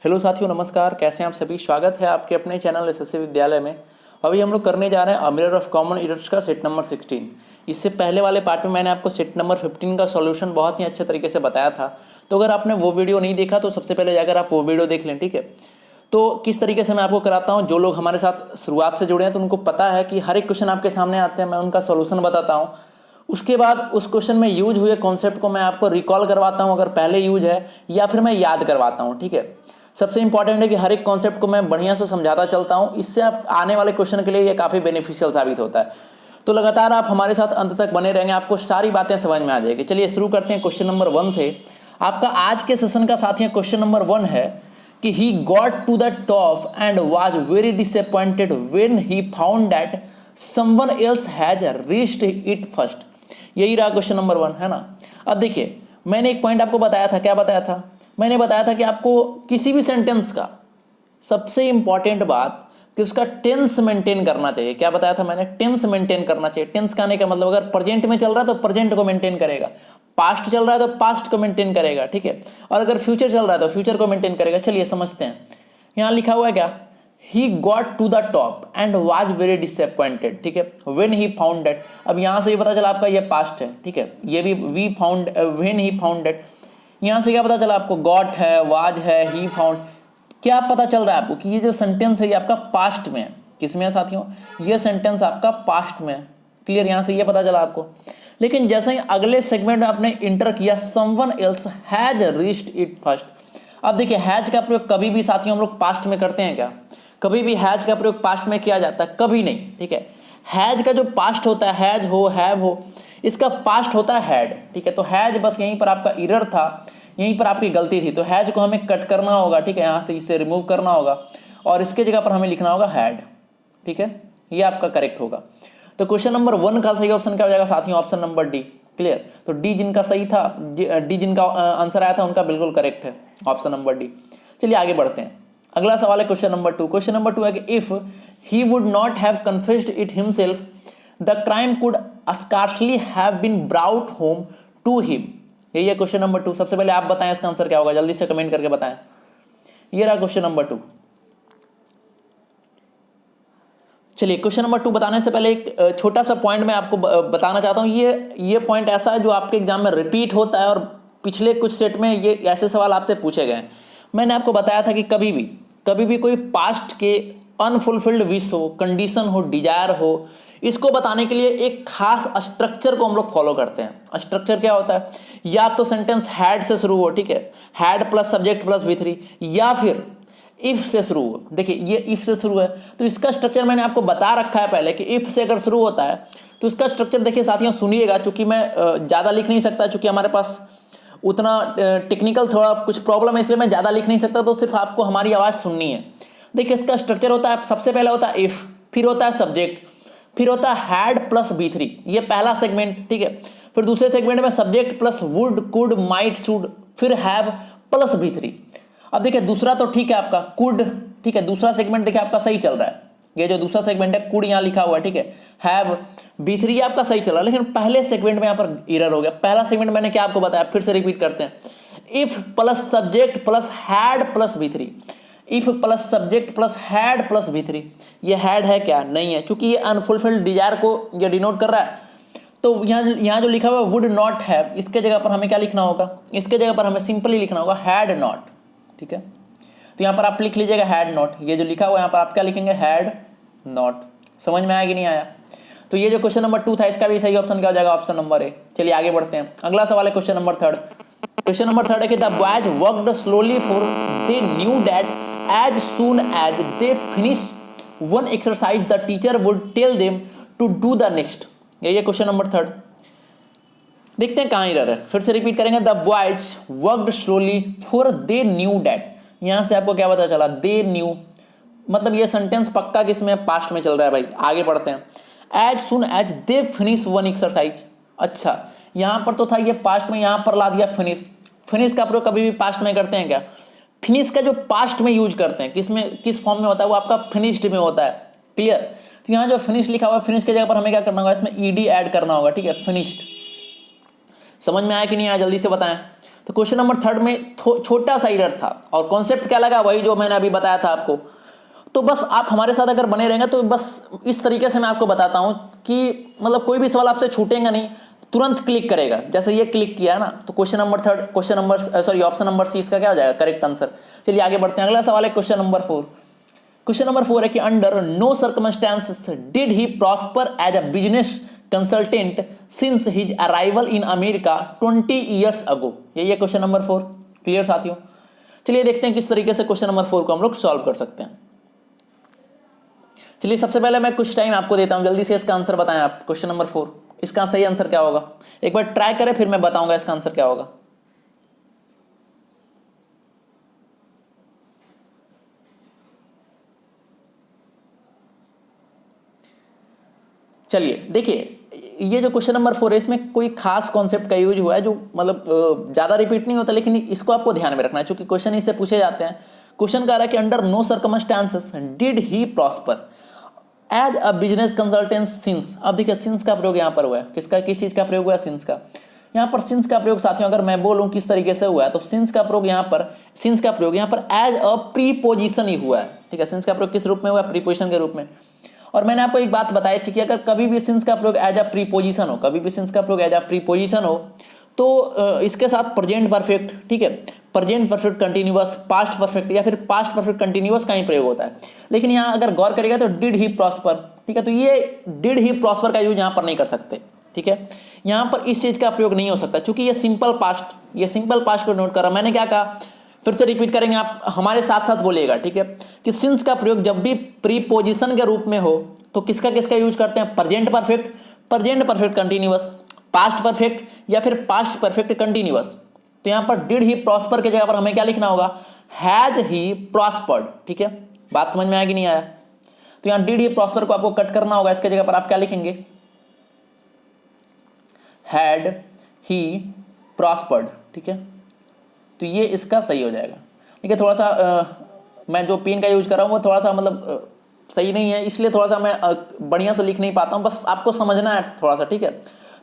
Hello साथियों, नमस्कार। कैसे हैं आप सभी। स्वागत है आपके अपने चैनल एसएससी विद्यालय में। अभी हम लोग करने जा रहे हैं a mirror of common errors का सेट नंबर 16। इससे पहले वाले पार्ट में मैंने आपको सेट नंबर 15 का सॉल्यूशन बहुत ही अच्छे तरीके से बताया था। तो अगर आपने वो वीडियो नहीं देखा तो सबसे पहले जाकर आप वो वीडियो देख लें, ठीक है। तो किस तरीके से मैं आपको कराता हूँ, जो लोग हमारे साथ शुरुआत से जुड़े हैं तो उनको पता है कि हर एक क्वेश्चन आपके सामने आते हैं, मैं उनका सॉल्यूशन बताता हूँ। उसके बाद उस क्वेश्चन में यूज हुए कॉन्सेप्ट को मैं आपको रिकॉल करवाता हूँ, अगर पहले यूज है, या फिर मैं याद करवाता हूँ, ठीक है। सबसे इंपॉर्टेंट है कि हर एक कॉन्सेप्ट को मैं बढ़िया से समझाता चलता हूँ। इससे आप आने वाले क्वेश्चन के लिए ये काफ़ी बेनिफिशियल साबित होता है। तो लगातार आप हमारे साथ अंत तक बने रहेंगे, आपको सारी बातें समझ में आ जाएगी। चलिए शुरू करते हैं क्वेश्चन नंबर 1 से। आपका आज के सेशन का साथियों क्वेश्चन नंबर 1 है कि he got to the top and was very disappointed when he found that someone else has reached it first. यही रहा क्वेश्चन नंबर 1, है ना। अब देखिए, मैंने एक पॉइंट आपको बताया था। क्या बताया था? मैंने बताया था कि आपको किसी भी सेंटेंस का सबसे इंपॉर्टेंट बात कि उसका टेंस मेंटेन करना चाहिए। क्या बताया था मैंने? टेंस मेंटेन करना चाहिए। टेंस का आने का मतलब अगर प्रेजेंट में चल रहा है तो प्रेजेंट को मेंटेन करेगा, पास्ट चल रहा है तो पास्ट को मेंटेन करेगा, ठीक है। और अगर फ्यूचर चल रहा है तो फ्यूचर को मेंटेन करेगा। चलिए समझते हैं। यहां लिखा हुआ है क्या? He got to the top and was very disappointed, ठीक है, व्हेन ही फाउंड दैट। अब यहां से ये पता चला आपका ये पास्ट है, ठीक है। ये भी we found, when he found that. यहां से क्या पता चला आपको? गॉट है, वाज है, ही फाउंड। क्या पता चल रहा है आपको कि ये जो सेंटेंस है ये आपका पास्ट में है। किसमें है साथियों? ये सेंटेंस आपका पास्ट में है। क्लियर? यहां से ये पता चला आपको। लेकिन जैसे ही अगले सेगमेंट में आपने इंटर किया, someone else has reached it first. अब देखिए, हैज का प्रयोग कभी भी साथियों हम लोग पास्ट में करते हैं क्या? कभी भी हैज का प्रयोग पास्ट में किया जाता है? कभी नहीं, ठीक है। हैज का जो पास्ट होता है, हैज हो, हैव हो, इसका पास्ट होता है हैड, ठीक है। तो हैज बस यहीं पर आपका एरर था, यहीं पर आपकी गलती थी। तो हैज को हमें कट करना होगा, ठीक है, यहां से इसे रिमूव करना होगा और इसके जगह पर हमें लिखना होगा हैड, ठीक है। ये आपका करेक्ट होगा। तो क्वेश्चन नंबर 1 का सही ऑप्शन क्या हो जाएगा साथियों? Option number D. क्लियर? तो डी जिनका सही था, डी जिनका आंसर आया था उनका बिल्कुल करेक्ट है ऑप्शन नंबर डी। चलिए आगे बढ़ते हैं। अगला सवाल है क्वेश्चन नंबर 2। क्वेश्चन नंबर 2 है कि if he would not have confessed it himself the crime could scarcely have been brought home to him. यही है क्वेश्चन नंबर 2। सबसे पहले आप बताएं इसका आंसर क्या होगा, जल्दी से कमेंट करके बताएं। ये रहा क्वेश्चन नंबर 2। चलिए क्वेश्चन नंबर 2 बताने से पहले एक छोटा सा पॉइंट मैं आपको बताना चाहता हूं। ये पॉइंट ऐसा है जो आपके एग्जाम में रिपीट होता है और पिछले कुछ सेट में ये ऐसे सवाल आपसे पूछे गए हैं। मैंने आपको बताया था कि कभी भी कोई पास्ट के अनफुलफिल्ड विश हो, कंडीशन हो, डिजायर हो, इसको बताने के लिए एक खास स्ट्रक्चर को हम लोग फॉलो करते हैं। स्ट्रक्चर क्या होता है? या तो सेंटेंस हैड से शुरू हो, ठीक है, had plus subject plus V3, या फिर इफ से शुरू हो। देखिए ये इफ से शुरू है तो इसका स्ट्रक्चर मैंने आपको बता रखा है पहले कि इफ से अगर शुरू होता है तो इसका स्ट्रक्चर देखिए साथियों, सुनिएगा। चूंकि मैं ज़्यादा लिख नहीं सकता, चूंकि हमारे पास उतना टेक्निकल थोड़ा कुछ प्रॉब्लम है, इसलिए मैं ज़्यादा लिख नहीं सकता, तो सिर्फ आपको हमारी आवाज़ सुननी है। देखिए इसका स्ट्रक्चर होता है, सबसे पहले होता है इफ, फिर होता है सब्जेक्ट, फिर होता है हैड प्लस V3, ये पहला सेगमेंट, ठीक है। फिर दूसरे सेगमेंट में subject plus would, could, might, should, फिर हैव प्लस V3। अब देखिए दूसरा तो ठीक है आपका कुड, ठीक है, दूसरा सेगमेंट देखिए आपका सही चल रहा है। ये जो दूसरा सेगमेंट है कुड यहां लिखा हुआ है, ठीक है, हैव V3 आपका सही चल रहा है। लेकिन पहले सेगमेंट में यहां पर एरर हो गया। पहला सेगमेंट मैंने क्या आपको बताया, फिर से रिपीट करते हैं। If plus subject plus had plus V3, if plus subject plus had plus V3। ये हैड है क्या? नहीं है, क्योंकि ये अनफुलफिल्ड डिजायर को ये डिनोट कर रहा है। तो यहाँ जो लिखा हुआ है वुड नॉट हैव, इसके जगह पर हमें क्या लिखना होगा? इसके जगह पर हमें सिंपली लिखना होगा हैड नॉट, ठीक है। तो यहां पर आप लिख लीजिएगा हैड नॉट। ये जो लिखा हुआ है यहां पर आप क्या लिखेंगे? Had not. समझ में आया कि नहीं आया? तो ये जो क्वेश्चन नंबर 2 था इसका भी सही ऑप्शन क्या हो जाएगा? Option number A. चलिए आगे बढ़ते हैं। अगला सवाल है क्वेश्चन नंबर 3। क्वेश्चन नंबर 3 है कि the boys worked slowly for they knew that as soon as they finish one exercise the teacher would tell them to do the next. यही है क्वेश्चन नंबर 3। देखते हैं कहां एरर है, फिर से रिपीट करेंगे। The boys worked slowly for they new that. यहां से आपको क्या पता चला? दे न्यू, मतलब ये सेंटेंस पक्का किसमें? पास्ट में चल रहा है भाई। आगे बढ़ते हैं। As soon as they finish one exercise. अच्छा, यहां पर तो था ये पास्ट में, यहां पर ला दिया फिनिश। फिनिश का प्रयोग कभी भी पास्ट में करते हैं क्या? फिनिश का जो पास्ट में यूज करते हैं किसमें, किस फॉर्म में होता है? वो आपका फिनिश्ड में होता है। क्लियर? तो यहां जो फिनिश लिखा हुआ है, फिनिश की जगह पर हमें क्या करना होगा? इसमें ed ऐड करना होगा, ठीक है, फिनिश्ड। समझ में आया कि नहीं आया? जल्दी से बताएं। तो क्वेश्चन नंबर थर्ड में छोटा सा एरर था और कॉन्सेप्ट क्या लगा, वही जो मैंने अभी बताया था आपको। तो बस आप हमारे साथ अगर बने रहेंगे तो बस इस तरीके से मैं आपको बताता हूं कि मतलब कोई भी सवाल आपसे छूटेगा नहीं, तुरंत क्लिक करेगा। जैसे ये क्लिक किया है ना, तो question number third, question number sorry option number C इसका क्या हो जाएगा, करेक्ट आंसर। चलिए आगे बढ़ते हैं, अगला सवाल है क्वेश्चन नंबर 4। क्वेश्चन नंबर 4 है कि under no circumstances did he prosper as a business consultant since his arrival in America 20 years ago. यही है क्वेश्चन नंबर 4। क्लियर साथियों? चलिए देखते हैं किस तरीके से क्वेश्चन नंबर 4 को हम लोग सॉल्व कर सकते हैं। चलिए सबसे पहले मैं कुछ टाइम आपको देता हूं, जल्दी से इसका आंसर बताएं आप। क्वेश्चन नंबर 4 इसका सही आंसर क्या होगा, एक बार ट्राई करें फिर मैं बताऊंगा इसका आंसर क्या होगा। चलिए देखिए, ये जो क्वेश्चन नंबर 4 है इसमें कोई खास कॉन्सेप्ट का यूज हुआ है जो मतलब ज्यादा रिपीट नहीं होता, लेकिन इसको आपको ध्यान में रखना है क्योंकि क्वेश्चन इससे पूछे जाते हैं। क्वेश्चन कह रहा है कि under no circumstances did he prosper as a business consultant since. अब देखिए सिंस का प्रयोग यहाँ पर हुआ है, किसका, किस चीज का प्रयोग हुआ है, सिंस का। यहाँ पर सिंस का प्रयोग साथियों अगर मैं बोलूं किस तरीके से हुआ है, तो सिंस का प्रयोग यहाँ पर, सिंस का प्रयोग यहाँ पर एज अ प्रीपोजिशन ही हुआ है। ठीक है, सिंस का प्रयोग किस रूप में हुआ, प्रीपोजिशन के रूप में। और मैंने आपको एक बात बताई थी कि अगर कभी भी सिंस का प्रयोग एज अ प्रीपोजिशन हो, कभी भी सिंस का प्रयोग एज अ प्रीपोजिशन हो तो इसके साथ प्रेजेंट परफेक्ट, ठीक है, present perfect continuous, past perfect या फिर पास्ट परफेक्ट कंटिन्यूअस का ही प्रयोग होता है। लेकिन यहाँ अगर गौर करेगा तो डिड ही प्रॉस्पर, ठीक है, तो ये डिड ही प्रॉस्पर का यूज यहाँ पर नहीं कर सकते। ठीक है, यहाँ पर इस चीज का प्रयोग नहीं हो सकता क्योंकि ये सिंपल पास्ट, ये सिंपल पास्ट को नोट कर रहा। मैंने क्या कहा, फिर से रिपीट करेंगे, आप हमारे साथ साथ बोलिएगा। ठीक है, कि सिंस का प्रयोग जब भी प्रीपोजिशन के रूप में हो तो किसका किसका यूज करते हैं, present perfect, present perfect continuous, past perfect या फिर पास्ट परफेक्ट कंटिन्यूअस। तो यहां पर डिड ही प्रॉस्पर की जगह पर हमें क्या लिखना होगा, हैज ही प्रॉस्पर्ड। ठीक है, बात समझ में आएगी, नहीं आया? तो यहां डिड ही प्रॉस्पर को आपको कट करना होगा, इसके जगह पर आप क्या लिखेंगे, हैड ही प्रॉस्पर्ड। ठीक है, तो ये इसका सही हो जाएगा। ठीक है, थोड़ा सा मैं जो पेन का यूज कर रहा हूँ वो थोड़ा सा मतलब सही नहीं है, इसलिए थोड़ा सा मैं बढ़िया से लिख नहीं पाता हूँ, बस आपको समझना है थोड़ा सा। ठीक है,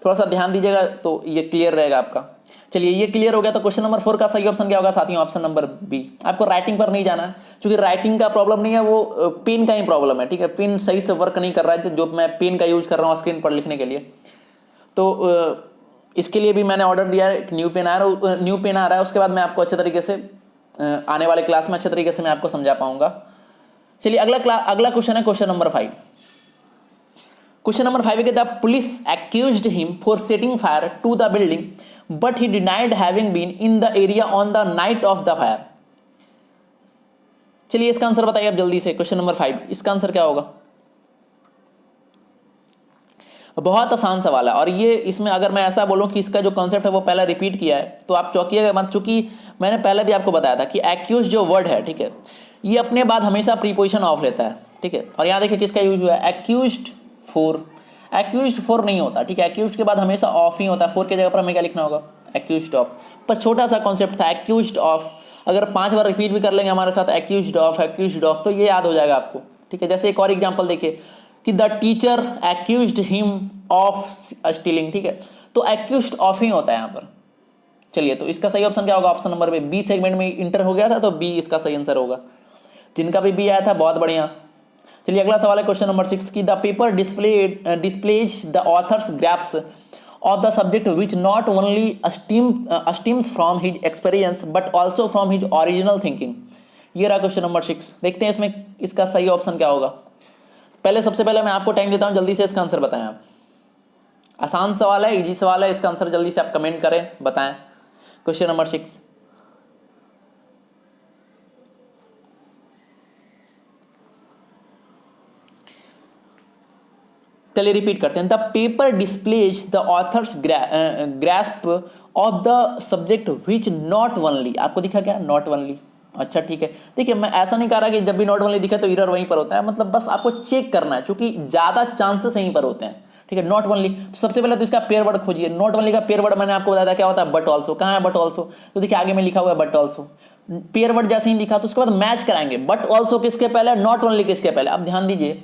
थोड़ा सा ध्यान दीजिएगा तो ये क्लियर रहेगा आपका। चलिए ये क्लियर हो गया, तो क्वेश्चन नंबर 4 का सही ऑप्शन क्या होगा साथियों, ऑप्शन नंबर बी। आपको राइटिंग पर नहीं जाना है क्योंकि राइटिंग का प्रॉब्लम नहीं है, वो पेन का ही प्रॉब्लम है। ठीक है, पेन सही से वर्क नहीं कर रहा है जो मैं पेन का यूज कर रहा हूँ स्क्रीन पर लिखने के लिए। तो इसके लिए भी मैंने ऑर्डर दिया है, न्यू पेन आ रहा है, उसके बाद मैं आपको अच्छे तरीके से आने वाले क्लास में अच्छे तरीके से मैं आपको समझा पाऊंगा। चलिए अगला क्वेश्चन है क्वेश्चन नंबर 5। क्वेश्चन नंबर 5 है the police accused him for setting fire to the building but he denied having been in the area on the night of the fire. चलिए इसका आंसर बताइए आप जल्दी से, क्वेश्चन नंबर 5 इसका answer क्या होगा। बहुत आसान सवाल है और ये इसमें अगर मैं ऐसा बोलूं कि इसका जो कॉन्सेप्ट है वो पहले रिपीट किया है तो आप चौंकिएगा मत, चूंकि मैंने पहले भी आपको बताया था कि एक्यूज जो वर्ड है, ठीक है, ये अपने बाद हमेशा प्रीपोजिशन ऑफ लेता है। ठीक है, और यहाँ देखिए किसका यूज हुआ है, एक्यूज्ड फॉर। एक्यूज्ड फॉर नहीं होता, ठीक है, एक्यूज्ड के बाद हमेशा ऑफ ही होता है, फॉर की जगह पर हमें क्या लिखना होगा, एक्यूज्ड ऑफ। बस छोटा सा कॉन्सेप्ट था, एक्यूज्ड ऑफ। अगर 5 बार रिपीट भी कर लेंगे हमारे साथ एक्यूज्ड ऑफ तो ये याद हो जाएगा आपको। ठीक है, जैसे एक और एग्जाम्पल देखिए कि the teacher accused him of stealing. ठीक है, तो एक्यूज्ड ऑफ ही होता है यहाँ पर। चलिए तो इसका सही ऑप्शन क्या होगा, ऑप्शन नंबर बी सेगमेंट में इंटर हो गया था तो बी इसका सही आंसर होगा। जिनका भी बी आया था बहुत बढ़िया। चलिए अगला सवाल है क्वेश्चन नंबर 6 की the paper displays the author's graphs of the subject which not only stems from his experience but also from his original thinking. ये रहा क्वेश्चन नंबर 6। देखते हैं इसमें इसका सही ऑप्शन क्या होगा। सबसे पहले मैं आपको टाइम देता हूं, जल्दी से इसका आंसर बताएं आप। आसान सवाल है, इजी सवाल है, इसका आंसर जल्दी से आप कमेंट करें, बताएं। क्वेश्चन नंबर 6 चलिए रिपीट करते हैं। The paper displays the author's grasp of the subject which not only, आपको दिखा क्या, नॉट ओनली। अच्छा ठीक है, देखिए मैं ऐसा नहीं कह रहा कि जब भी नॉट ओनली दिखा तो एरर वहीं पर होता है, मतलब बस आपको चेक करना है क्योंकि ज्यादा चांसेस यहीं पर होते हैं। ठीक है, नॉट ओनली, तो सबसे पहले तो इसका पेयर वर्ड खोजिए। नॉट ओनली का पेयर वर्ड मैंने आपको बताया था क्या होता है, बट ऑल्सो। कहाँ है बट ऑल्सो, तो देखिए आगे में लिखा हुआ है बट ऑल्सो। पेयर वर्ड जैसे ही लिखा तो उसके बाद मैच कराएंगे, बट ऑल्सो किसके पहले, नॉट ओनली किसके पहले। अब ध्यान दीजिए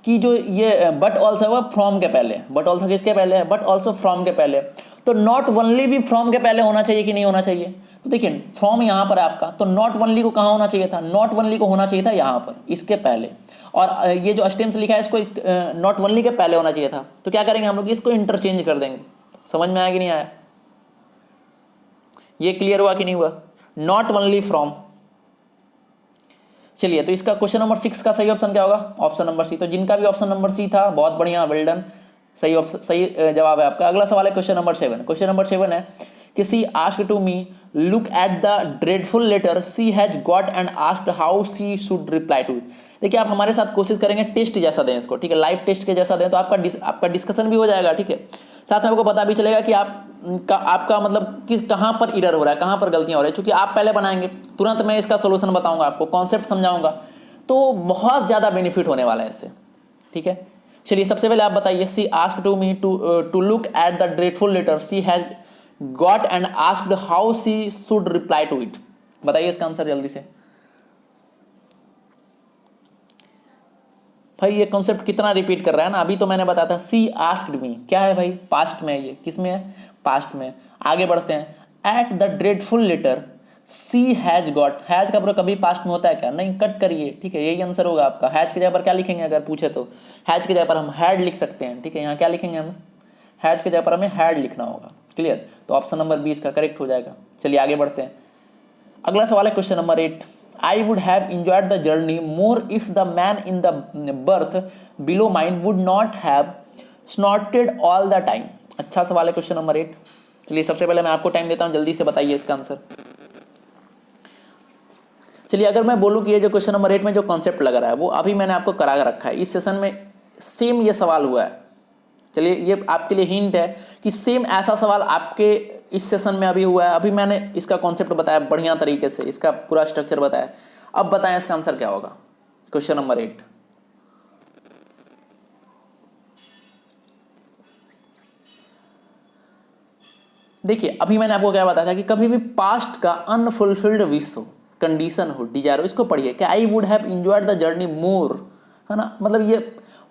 कि जो ये बट ऑल्सो है वो फ्रॉम के पहले, बट ऑल्सो किसके पहले है, बट ऑल्सो फ्रॉम के पहले। तो नॉट ओनली भी फ्रॉम के पहले होना चाहिए कि नहीं होना चाहिए, तो देखिए फ्रॉम यहाँ पर है आपका, तो नॉट ओनली को कहाँ होना चाहिए था, नॉट ओनली को होना चाहिए था यहाँ पर इसके पहले, और ये जो स्टेम्स लिखा है इसको नॉट ओनली के पहले होना चाहिए था। तो क्या करेंगे हम लोग, इसको इंटरचेंज कर देंगे। समझ में आया कि नहीं आया, ये क्लियर हुआ कि नहीं हुआ, नॉट ओनली फ्रॉम। चलिए तो इसका क्वेश्चन नंबर 6 का सही ऑप्शन क्या होगा, ऑप्शन नंबर सी। तो जिनका भी ऑप्शन नंबर सी था बहुत बढ़िया, वेल डन, सही ऑप्शन, सही जवाब है आपका। अगला सवाल है क्वेश्चन नंबर 7। क्वेश्चन नंबर 7 है कि she asked to me look at the dreadful letter she has got and asked how she should reply to it. देखिए आप हमारे साथ कोशिश करेंगे टेस्ट जैसा दें इसको, ठीक है, लाइव टेस्ट के जैसा दें, तो आपका डिस्कशन भी हो जाएगा, ठीक है, साथ में आपको पता भी चलेगा कि आपका मतलब किस कहाँ पर इरर हो रहा है, कहाँ पर गलतियाँ हो रही है। चूंकि आप पहले बनाएंगे, तुरंत मैं इसका सोल्यूशन बताऊंगा आपको, कॉन्सेप्ट समझाऊंगा, तो बहुत ज़्यादा बेनिफिट होने वाला है इससे, ठीक है। चलिए सबसे पहले आप बताइए, she asked to me to look at the dreadful letter she has got and asked how she should reply to it. बताइए इसका आंसर जल्दी से। भाई ये कॉन्सेप्ट कितना रिपीट कर रहा है ना, अभी तो मैंने बताया था सी आस्क्ड मी, क्या है भाई, पास्ट में है, ये किस में है, पास्ट में। आगे बढ़ते हैं, at the dreadful letter she has got, has का प्रयोग कभी पास्ट में होता है क्या, नहीं, कट करिए, ठीक है, यही आंसर होगा आपका। हैज की जगह पर क्या लिखेंगे अगर पूछे तो, हैज की जगह पर हम हैड लिख सकते हैं, ठीक है, यहाँ क्या लिखेंगे हम, हैज की जगह पर हमें हैड लिखना होगा, क्लियर। तो ऑप्शन नंबर 20 का करेक्ट हो जाएगा। चलिए आगे बढ़ते हैं, अगला सवाल है question number 8। I would have enjoyed the journey more if the man in the berth below mine would not have snorted all the time। अच्छा सवाल है क्वेश्चन नंबर 8। चलिए सबसे पहले मैं आपको टाइम देता हूं, जल्दी से बताइए इसका आंसर। चलिए अगर मैं बोलूं कि ये जो क्वेश्चन नंबर 8 में जो कॉन्सेप्ट लग रहा है वो अभी मैंने आपको करा रखा है, इस सेशन में सेम ये सवाल हुआ है। चलिए ये आपके लिए हिंट है कि सेम ऐसा सवाल आपके इस सेशन में अभी हुआ है, अभी मैंने इसका कॉन्सेप्ट बताया बढ़िया तरीके से, इसका पूरा स्ट्रक्चर बताया। अब बताएं इसका आंसर क्या होगा, क्वेश्चन नंबर 8। देखिए अभी मैंने आपको क्या बताया था कि कभी भी पास्ट का अनफुलफिल्ड विश हो, कंडीशन हो, डिजायर हो, इसको पढ़िए कि I would have enjoyed the journey more, है ना, मतलब ये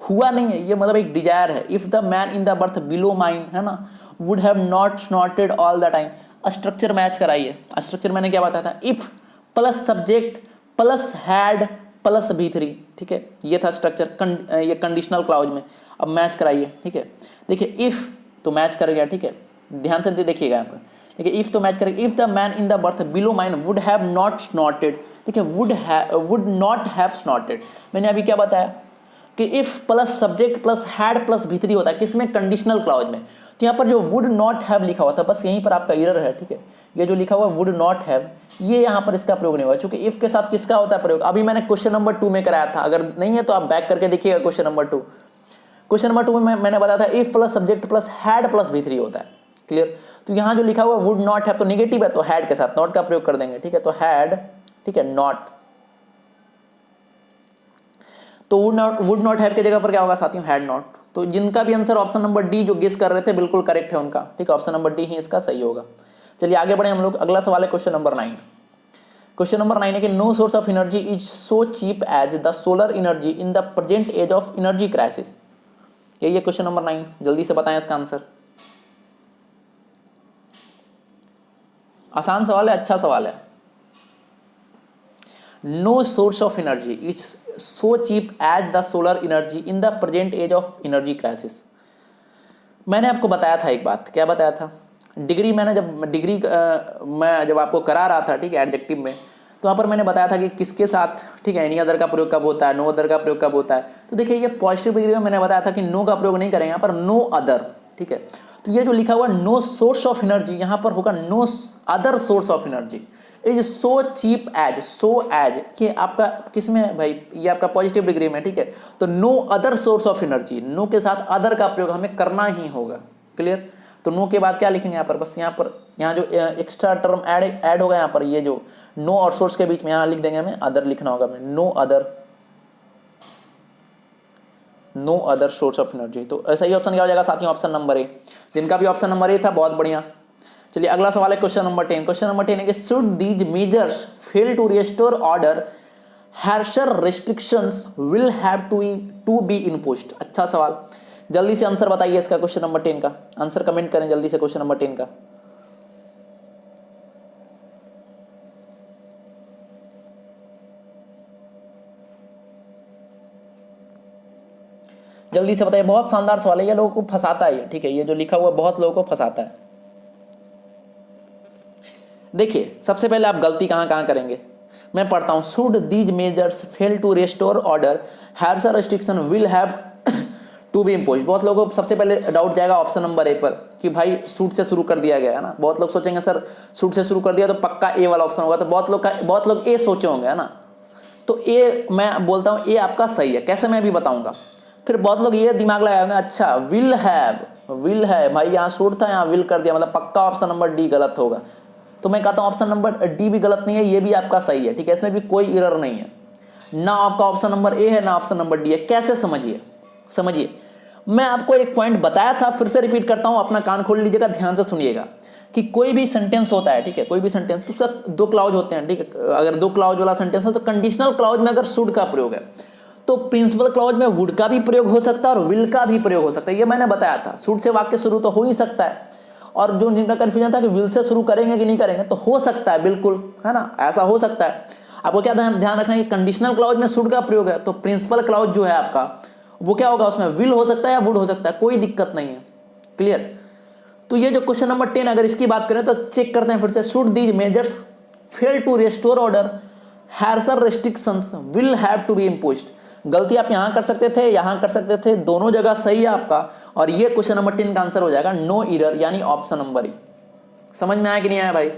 हुआ नहीं है, ये मतलब एक डिजायर है। If the man in the birth below mine, है ना, would have not स्नॉटेड all the time. Structure match कराइए, स्ट्रक्चर मैंने क्या बताया था, if plus subject plus had plus V3, ठीक है, ये था स्ट्रक्चर, ये कंडीशनल क्लाउज में। अब मैच कराइए, ठीक है, देखिए इफ तो मैच कर गया, ठीक है, ध्यान से देखिएगा यहाँ पर, देखिए इफ तो मैच करेगा, if the man in the birth below mine would have not स्नॉटेड, ठीक है, वुड नॉट हैव स्नॉटेड। मैंने अभी क्या बताया कि if plus subject plus had plus V3 होता है किसमें, कंडीशनल क्लाउज में। तो यहाँ पर जो वुड नॉट हैव लिखा हुआ था, बस यहीं पर आपका एरर है, ठीक है, ये जो लिखा हुआ वुड नॉट हैव, ये यहाँ पर इसका प्रयोग नहीं हुआ, क्योंकि इफ के साथ किसका होता है प्रयोग, अभी मैंने क्वेश्चन नंबर 2 में कराया था, अगर नहीं है तो आप बैक करके देखिएगा क्वेश्चन नंबर 2। क्वेश्चन नंबर 2 में मैंने बताया था if plus subject plus had plus V3 होता है, क्लियर। तो यहाँ जो लिखा हुआ वुड नॉट हैव तो निगेटिव है, तो हैड के साथ नॉट का प्रयोग कर देंगे, ठीक है, तो हैड, ठीक है, नॉट, तो वुड नॉट हैव की जगह पर क्या होगा साथियों, हैड नॉट। तो जिनका भी आंसर ऑप्शन नंबर डी जो गेस कर रहे थे बिल्कुल करेक्ट है उनका, ठीक है, ऑप्शन नंबर डी ही इसका सही होगा। चलिए आगे बढ़े हम लोग, अगला सवाल है क्वेश्चन नंबर 9। क्वेश्चन नंबर 9 है कि no source of energy is so cheap as the solar energy in the present age of energy crisis. यही है क्वेश्चन नंबर 9, जल्दी से बताएं इसका आंसर। आसान सवाल है, अच्छा सवाल है। No source of energy is so cheap as the solar energy in the present age of energy crisis. मैंने आपको बताया था एक बात, क्या बताया था, डिग्री मैंने मैं जब आपको करा रहा था, ठीक है, एडजेक्टिव में, तो वहाँ पर मैंने बताया था कि किसके साथ, ठीक है, एनी अदर का प्रयोग कब होता है, नो अदर का प्रयोग कब होता है। तो देखिए ये पॉजिटिव डिग्री में मैंने बताया था कि नो का प्रयोग नहीं करेंगे, यहाँ पर नो अदर, ठीक है। तो ये जो लिखा हुआ नो सोर्स ऑफ एनर्जी, यहाँ पर होगा no other source of energy is so cheap as, so as कि आपका किसमें है भाई, ये आपका पॉजिटिव डिग्री में, ठीक है। तो no other source of energy, no के साथ अदर का प्रयोग हमें करना ही होगा, क्लियर। तो नो के बाद क्या लिखेंगे यहाँ पर, बस यहाँ जो एक्स्ट्रा टर्म ऐड होगा यहाँ पर, ये जो नो और सोर्स के बीच में यहाँ लिख देंगे, हमें अदर लिखना होगा, हमें no other source of energy. तो सही ऑप्शन क्या हो जाएगा साथियों, ऑप्शन नंबर ए। जिनका भी ऑप्शन नंबर ए था बहुत बढ़िया। चलिए अगला सवाल है क्वेश्चन नंबर 10। क्वेश्चन नंबर 10 है कि should these measures fail to restore order harsher restrictions will have to be imposed. अच्छा सवाल, जल्दी से आंसर बताइए इसका, क्वेश्चन नंबर 10 का आंसर कमेंट करें जल्दी से, क्वेश्चन नंबर 10 का। जल्दी से बताइए, बहुत शानदार सवाल है, ये लोगों को फंसाता है, ठीक है, ये जो लिखा हुआ बहुत लोगों को फंसाता है। देखिए सबसे पहले आप गलती कहां कहां करेंगे, मैं पढ़ता हूं, should these measures fail to restore order have restriction will have to be impose. बहुत लोगों को सबसे पहले डाउट जाएगा ऑप्शन नंबर ए पर कि भाई सूट से शुरू कर दिया गया है ना। बहुत लोग सोचेंगे सर सूट से शुरू कर दिया तो पक्का ए वाला ऑप्शन होगा, तो बहुत लोग ए सोचे होंगे, है ना। तो ए मैं बोलता हूं ए आपका सही है, कैसे मैं भी बताऊंगा। फिर बहुत लोग ये दिमाग लगाएंगे अच्छा विल है भाई, यहाँ सूट था यहाँ विल कर दिया, मतलब पक्का ऑप्शन नंबर डी गलत होगा। तो मैं कहता हूं ऑप्शन नंबर डी भी गलत नहीं है, ये भी आपका सही है, ठीक है, इसमें भी कोई एरर नहीं है। ना आपका ऑप्शन नंबर ए है ना ऑप्शन नंबर डी है। कैसे समझिए, मैं आपको एक पॉइंट बताया था, फिर से रिपीट करता हूं, अपना कान खोल लीजिएगा, ध्यान से सुनिएगा कि कोई भी सेंटेंस होता है, ठीक है, कोई भी सेंटेंस उसका दो क्लाउज होते हैं, ठीक है। अगर दो क्लाउज वाला सेंटेंस है तो कंडीशनल क्लाउज में अगर शुड का प्रयोग है तो प्रिंसिपल क्लाउज में वुड का भी प्रयोग हो सकता है और विल का भी प्रयोग हो सकता है। ये मैंने बताया था, शुड से वाक्य शुरू तो हो ही सकता है, और जो जिनका कंफ्यूजन था कि विल से शुरू करेंगे कि नहीं करेंगे, तो हो सकता है, बिल्कुल, है ना, ऐसा हो सकता है। आपको क्या ध्यान रखना है कि कंडीशनल क्लाउज में शुड का प्रयोग है तो प्रिंसिपल क्लाउज जो है आपका वो क्या होगा, उसमें विल हो सकता है या वुड हो सकता है, कोई दिक्कत नहीं है। क्लियर। तो ये जो क्वेश्चन नंबर 10 अगर इसकी बात करें तो चेक करते हैं फिर से, should these measures fail to restore order harsher restrictions will have to be imposed. गलती आप यहां कर सकते थे, यहां कर सकते थे, दोनों जगह सही है आपका, और ये क्वेश्चन नंबर 10 का आंसर हो जाएगा नो एरर, यानी ऑप्शन नंबर ई। समझ में आया कि नहीं आया भाई?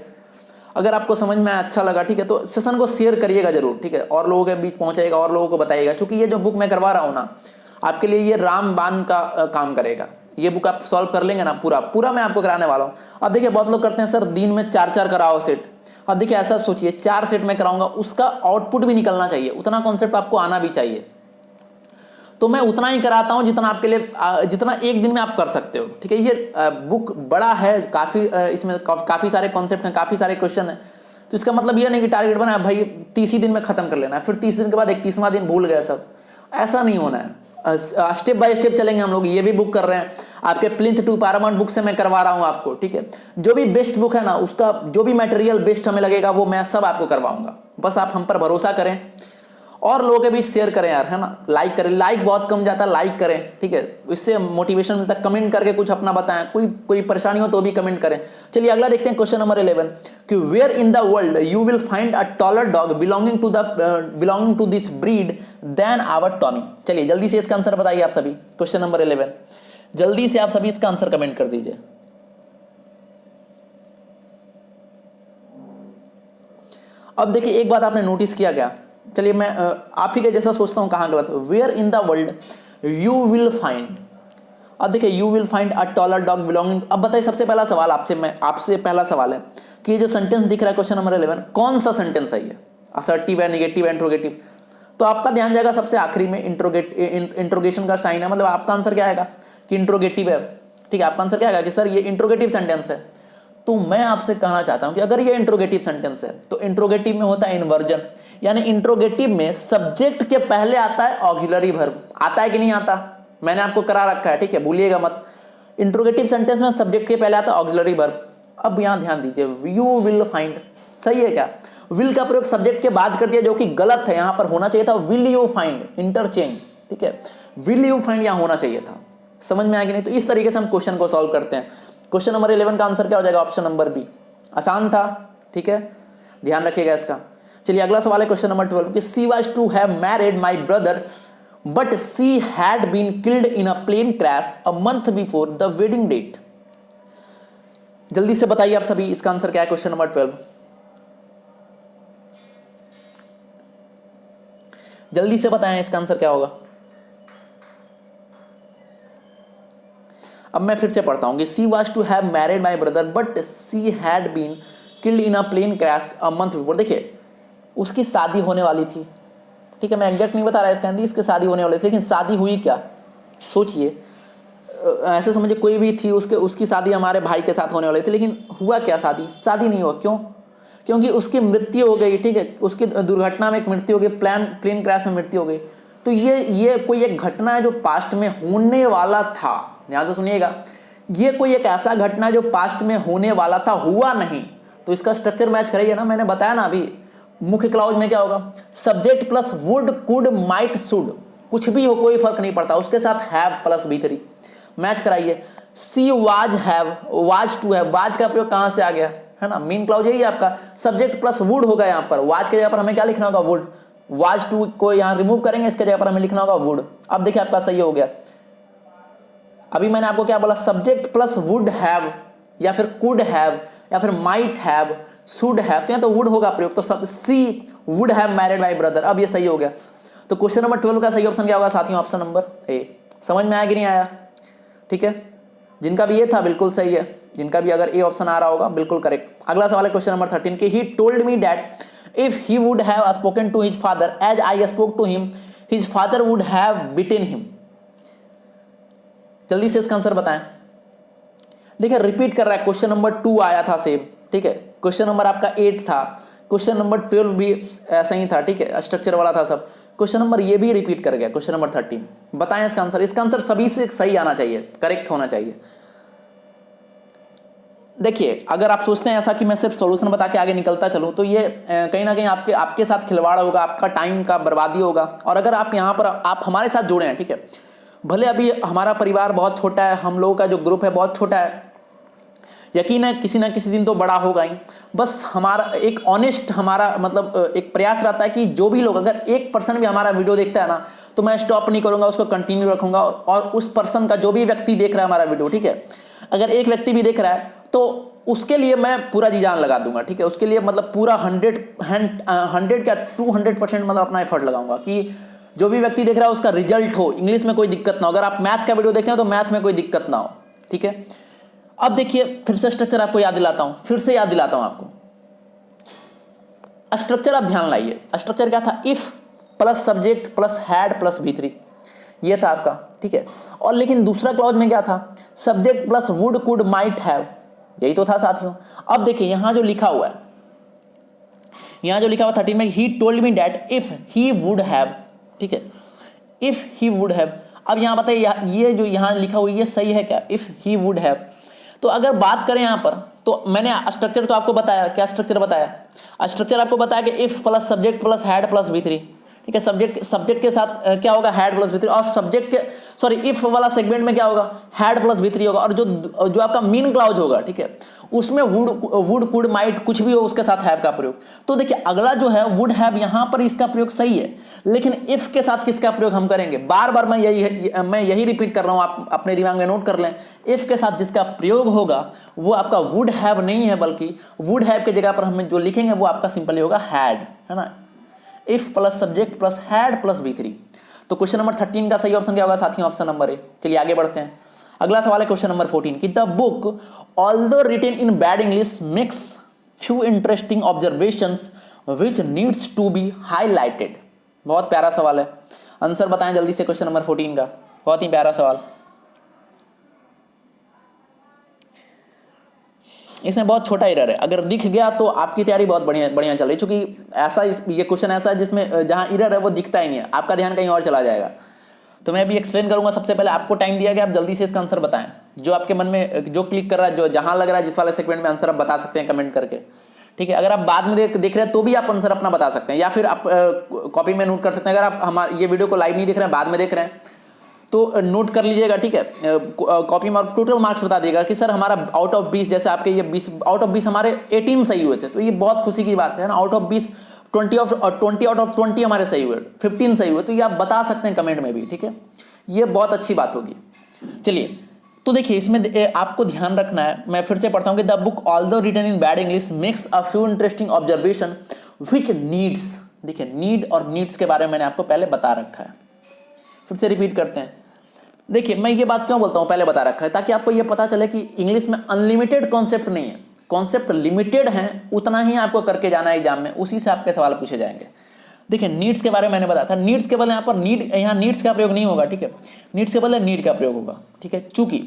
अगर आपको समझ में आया, अच्छा लगा, ठीक है, तो सेशन को शेयर करिएगा जरूर, ठीक है, और लोगों के बीच पहुंचाएगा और लोगों को बताइएगा, क्योंकि ये जो बुक मैं करवा रहा हूं ना आपके लिए, ये रामबाण का काम करेगा। ये बुक आप सॉल्व कर लेंगे ना, पूरा मैं आपको कराने वाला हूं। अब देखिए बहुत लोग करते हैं सर दिन में 4 कराओ सेट। अब देखिए ऐसा सोचिए 4 सेट में कराऊंगा, उसका आउटपुट भी निकलना चाहिए, उतना कॉन्सेप्ट आपको आना भी चाहिए। तो मैं उतना ही कराता हूं जितना आपके लिए, जितना एक दिन में आप कर सकते हो, ठीक है। ये बुक बड़ा है काफी, इसमें काफी सारे कॉन्सेप्ट हैं, काफी सारे क्वेश्चन हैं, तो इसका मतलब ये नहीं कि टारगेट बना भाई 30 ही दिन में खत्म कर लेना है, फिर 30 दिन के बाद 31वां दिन भूल गए सब, ऐसा नहीं होना है। स्टेप बाय स्टेप चलेंगे हम लोग। ये भी बुक कर रहे हैं आपके प्लिंथ टू पैरामाउंट बुक से मैं करवा रहा हूं आपको, ठीक है। जो भी बेस्ट बुक है ना, उसका जो भी मटेरियल बेस्ट हमें लगेगा वो मैं सब आपको करवाऊंगा, बस आप हम पर भरोसा करें और लोगों के बीच शेयर करें यार, है ना, लाइक करें, लाइक बहुत कम जाता है, लाइक करें, ठीक है, इससे मोटिवेशन मिलता है। कमेंट करके कुछ अपना बताएं, कोई परेशानी हो तो भी कमेंट करें। चलिए अगला देखते हैं, क्वेश्चन नंबर 11 कि where in the world you will find a taller dog belonging to this breed than our Tommy. चलिए जल्दी से इसका आंसर बताइए आप सभी, क्वेश्चन नंबर 11, जल्दी से आप सभी इसका आंसर कमेंट कर दीजिए। अब देखिए एक बात आपने नोटिस किया क्या, चलिए मैं आप ही के जैसा सोचता हूं, कहां गलत, where in the world you will find. अब देखिए you will find a taller dog belonging, अब बताइए सबसे पहला सवाल आपसे पहला सवाल है कि ये जो सेंटेंस दिख रहा है क्वेश्चन नंबर 11 कौन सा सेंटेंस है, ये असर्टिव है, नेगेटिव है, इंट्रोगेटिव। तो आपका ध्यान जाएगा सबसे आखिरी में, इंट्रोगेशन का साइन है, मतलब आपका आंसर क्या आएगा कि इंट्रोगेटिव है, ठीक है। आपका आंसर क्या आएगा कि सर ये इंट्रोगेटिव सेंटेंस है। तो मैं आपसे कहना चाहता हूं कि अगर ये इंट्रोगेटिव सेंटेंस है तो इंट्रोगेटिव में होता है इन्वर्जन, यानी इंट्रोगेटिव में सब्जेक्ट के पहले आता है ऑक्सिलरी वर्ब। आता है कि नहीं आता, मैंने आपको करा रखा है, ठीक है, भूलिएगा मत। इंट्रोगेटिव सेंटेंस में सब्जेक्ट के पहले आता है ऑक्सिलरी वर्ब। अब यहां ध्यान दीजिए, यू विल फाइंड सही है क्या, विल का प्रयोग सब्जेक्ट के बाद कर दिया जो कि गलत है, यहां पर होना चाहिए था विल यू फाइंड, इंटरचेंज, ठीक है, विल यू फाइंड यहां होना चाहिए था। समझ में आएगी नहीं? तो इस तरीके से हम क्वेश्चन को सॉल्व करते हैं। क्वेश्चन नंबर 11 का आंसर क्या हो जाएगा, ऑप्शन नंबर बी, आसान था, ठीक है, ध्यान रखिएगा इसका। चलिए अगला सवाल है क्वेश्चन नंबर 12 कि she was to have married my brother but she had been killed in a plane crash a month before the wedding date. जल्दी से बताइए आप सभी इसका आंसर क्या है, क्वेश्चन नंबर 12, जल्दी से बताएं इसका आंसर क्या होगा। अब मैं फिर से पढ़ता हूं कि she was to have married my brother but she had been killed in a plane crash a month before. देखिए उसकी शादी होने वाली थी, ठीक है, मैं एग्जैक्ट नहीं बता रहा इसका हिंदी, इसकी शादी होने वाली थी, लेकिन शादी हुई क्या, सोचिए, ऐसे समझिए कोई भी थी, उसकी शादी हमारे भाई के साथ होने वाली थी, लेकिन हुआ क्या, शादी नहीं हुआ। क्यों? क्योंकि उसकी मृत्यु हो गई, ठीक है, उसकी दुर्घटना में एक मृत्यु हो गई, प्लेन क्रैश में मृत्यु हो गई। तो ये कोई एक घटना है जो पास्ट में होने वाला था, ध्यान से सुनिएगा, ये कोई एक ऐसा घटना है जो पास्ट में होने वाला था, हुआ नहीं। तो इसका स्ट्रक्चर मैच करेगा ना, मैंने बताया ना अभी, मुख्य क्लाउज में क्या होगा, subject plus would, could, might, should, कुछ भी हो कोई फर्क नहीं पड़ता, उसके साथ हैव प्लस B3 मैच कराइए। She was have, was to have, was का प्रयोग कहां से आ गया, है ना, मेन क्लाउज यही है आपका, सब्जेक्ट प्लस वुड होगा यहाँ पर, वाज के जगह पर हमें क्या लिखना होगा, वुड, वाज टू को यहाँ रिमूव करेंगे, इसके जगह पर हमें लिखना होगा वुड। अब देखिए आपका सही हो गया। अभी मैंने आपको क्या बोला, सब्जेक्ट प्लस वुड हैव या फिर कुड हैव या फिर माइट हैव, शुड हैव, तो यहाँ तो वुड होगा प्रयोग, तो सब she would have married my brother. अब ये सही हो गया। तो क्वेश्चन नंबर 12 का सही ऑप्शन क्या होगा साथियों, ऑप्शन नंबर ए। समझ में आया कि नहीं आया, ठीक है, जिनका भी ये था बिल्कुल सही है, जिनका भी अगर ए ऑप्शन आ रहा होगा बिल्कुल करेक्ट। अगला सवाल है क्वेश्चन नंबर 13 की, he told me that if he would have spoken to his father as I spoke to him his father would have beaten him. जल्दी से इसका आंसर बताएं। देखिए रिपीट कर रहा है, क्वेश्चन नंबर 2 आया था सेम, ठीक है, क्वेश्चन नंबर आपका 8 था, क्वेश्चन नंबर 12 भी ऐसा ही था, ठीक है, स्ट्रक्चर वाला था सब, क्वेश्चन नंबर ये भी रिपीट कर गया, क्वेश्चन नंबर 13। बताएं इसका आंसर, इसका आंसर सभी से सही आना चाहिए, करेक्ट होना चाहिए। देखिए अगर आप सोचते हैं ऐसा कि मैं सिर्फ सॉल्यूशन बता के आगे निकलता चलूं, तो ये कहीं ना कहीं आपके साथ खिलवाड़ होगा, आपका टाइम का बर्बादी होगा। और अगर आप यहाँ पर आप हमारे साथ जुड़े हैं, ठीक है, भले अभी हमारा परिवार बहुत छोटा है, हम लोगों का जो ग्रुप है बहुत छोटा है, यकीन है किसी ना किसी दिन तो बड़ा होगा ही। बस हमारा एक ऑनेस्ट हमारा मतलब एक प्रयास रहता है कि जो भी लोग, अगर 1% भी हमारा वीडियो देखता है ना, तो मैं स्टॉप नहीं करूंगा, उसको कंटिन्यू रखूंगा। और उस पर्सन का, जो भी व्यक्ति देख रहा है हमारा वीडियो, ठीक है, अगर एक व्यक्ति भी देख रहा है तो उसके लिए मैं पूरा जी जान लगा दूंगा, ठीक है, उसके लिए मतलब पूरा 100 क्या 200% मतलब अपना एफर्ट लगाऊंगा कि जो भी व्यक्ति देख रहा है उसका रिजल्ट हो, इंग्लिश में कोई दिक्कत ना हो। अगर आप मैथ का वीडियो देखते हो तो मैथ में कोई दिक्कत ना हो, ठीक है। अब देखिए फिर से स्ट्रक्चर आपको याद दिलाता हूं, फिर से याद दिलाता हूं आपको स्ट्रक्चर। आप ध्यान लाइए, स्ट्रक्चर क्या था, if plus subject plus had plus B3, ये था आपका, ठीक है। और लेकिन दूसरा क्लॉज में क्या था, subject plus would could might have, यही तो था साथियों। अब देखिए यहां जो लिखा हुआ है, यहां जो लिखा हुआ 13 में, ही told me that if he would have, ठीक है, इफ ही वुड हैव। अब यहां बताइए ये जो यहां लिखा हुआ ये सही है क्या, इफ ही वुड हैव। तो अगर बात करें यहां पर, तो मैंने स्ट्रक्चर तो आपको बताया, क्या स्ट्रक्चर बताया, स्ट्रक्चर आपको बताया कि if plus subject plus had plus B3, ठीक है, सब्जेक्ट के साथ क्या होगा, हैड प्लस B3, और सब्जेक्ट के सॉरी इफ वाला सेगमेंट में क्या होगा, हैड प्लस B3 होगा। और जो आपका मीन क्लाउज होगा, ठीक है, उसमें वुड कुड माइट कुछ भी हो उसके साथ हैव का प्रयोग। तो देखिए अगला जो है वुड हैव, यहां पर इसका प्रयोग सही है, लेकिन इफ के साथ किसका प्रयोग हम करेंगे, बार बार मैं यही रिपीट कर रहा हूं, आप अपने दिमाग में नोट कर लें। इफ के साथ जिसका प्रयोग होगा वो आपका वुड हैव नहीं है, बल्कि वुड हैव की जगह पर हम जो लिखेंगे वो आपका सिंपली होगा हैड, है ना, if plus subject plus had plus B3। तो क्वेश्चन नंबर 13 का सही ऑप्शन क्या होगा साथियों, ऑप्शन नंबर ए। चलिए आगे बढ़ते हैं। अगला सवाल है क्वेश्चन नंबर 14 की, the book although written in bad English makes few interesting observations which needs to be highlighted. बहुत प्यारा सवाल है, आंसर बताएं जल्दी से क्वेश्चन नंबर 14 का, बहुत ही प्यारा सवाल। इसमें बहुत छोटा एरर है, अगर दिख गया तो आपकी तैयारी बहुत बढ़िया चल रही है, क्योंकि ऐसा ये क्वेश्चन ऐसा है जिसमें जहां एरर है वो दिखता ही नहीं है, आपका ध्यान कहीं और चला जाएगा। तो मैं अभी एक्सप्लेन करूंगा। सबसे पहले आपको टाइम दिया गया, आप जल्दी से इसका आंसर बताएं, जो आपके मन में जो क्लिक कर रहा है, जो जहां लग रहा है, जिस वाले सेगमेंट में आंसर आप बता सकते हैं कमेंट करके, ठीक है। अगर आप बाद में देख रहे हैं तो भी आप आंसर अपना बता सकते हैं, या फिर आप कॉपी में नोट कर सकते हैं। अगर आप हमारे ये वीडियो को लाइव नहीं देख रहे हैं, बाद में देख रहे हैं, तो नोट कर लीजिएगा, ठीक है। कॉपी में टोटल मार्क्स बता देगा कि सर हमारा आउट ऑफ 20, जैसे आपके ये 20 आउट ऑफ 20 हमारे 18 सही हुए थे, तो ये बहुत खुशी की बात है ना। आउट ऑफ 20 20 आउट ऑफ 20 हमारे सही हुए, 15 सही हुए, तो ये आप बता सकते हैं कमेंट में भी, ठीक है, ये बहुत अच्छी बात होगी। चलिए तो देखिए इसमें आपको ध्यान रखना है, मैं फिर से पढ़ता हूं कि the book although written in bad English makes a few interesting observation which needs, देखिए नीड और नीड्स के बारे में मैंने आपको पहले बता रखा है, फिर से रिपीट करते हैं। देखिए मैं ये बात क्यों बोलता हूं, पहले बता रखा है, ताकि आपको ये पता चले कि इंग्लिश में अनलिमिटेड कॉन्सेप्ट नहीं है, कॉन्सेप्ट लिमिटेड है, उतना ही आपको करके जाना है एग्जाम में, उसी से आपके सवाल पूछे जाएंगे। देखिए नीड्स के बारे में मैंने बताया था, नीड्स के बदले यहाँ पर यहाँ नीड्स का प्रयोग नहीं होगा, ठीक है, नीड्स के बदले नीड का प्रयोग होगा, ठीक है। चूंकि